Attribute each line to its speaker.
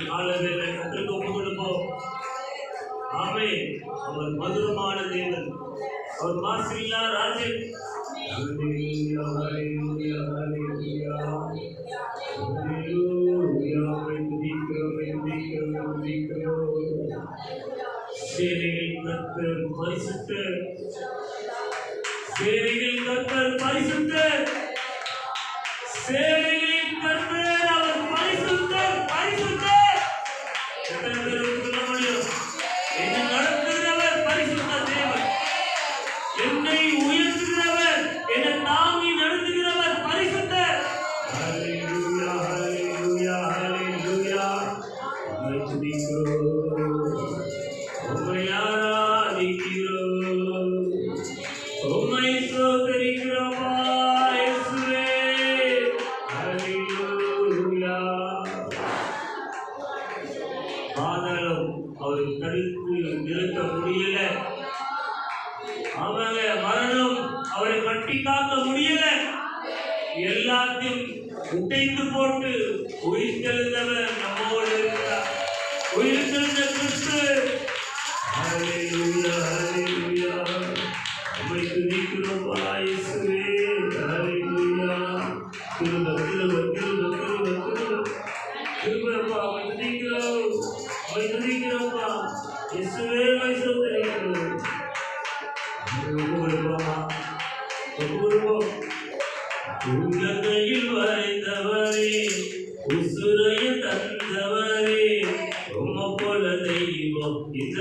Speaker 1: காலவேளை கற்றுக் கொடுப்போம். ஆமே, அவர் மதுரமான தேவன், அவர் மாசில்லா ராஜன். சேனைகளின் கர்த்தர் பரிசுத்தர், சேனைகளின் கர்த்தர் பரிசுத்தர், சேனைகளின் கர்த்தர் அவர் பரிசுத்தர், பரிசுத்தர். எத்தனை பேருக்கு சொல்ல முடியும்? என்னை நடத்துகிறவர் பரிசுத்த தேவன், என்னை உயர்த்துகிறவர், என்னை தாங்கி நடத்துகிறவர் பரிசுத்தர். ஹல்லேலூயா, ஹல்லேலூயா, ஹல்லேலூயா. உம்மை துதிக்கிறோம், உம்மை ஆராதிக்கிறோம், உம்மை ஸ்தோத்திரிக்கிறோம் இயேசுவே. ஹல்லேலூயா. பாதாளம் அவரை தடுத்து நிறுத்த முடியல, அவங்க மரணம் அவரை கட்டி காக்க முடியல. எல்லாத்தையும் உடைத்து போட்டு உயிர்த்தெழுந்தவர் நம்மோடு இருக்கிறார். உயிர்த்தெழுந்த கிறிஸ்து. ஹல்லேலூயா, ஹல்லேலூயா. உம்மை துதிக்கிறோம் இயேசுவே. ஹல்லேலூயா. திரும்ப திரும்ப திரும்ப திரும்ப திரும்ப திரும்பப்பா உம்மை துதிக்கிறோம், உம்மை துதிக்கிறோம்ப்பா இயேசுவே. உம்மை ஸ்தோத்திரிக்கிறோம். உள்ளங்கையில் வரைந்தவரே, உசுரைய தந்தவரே, உம்மை போல தெய்வம் இந்த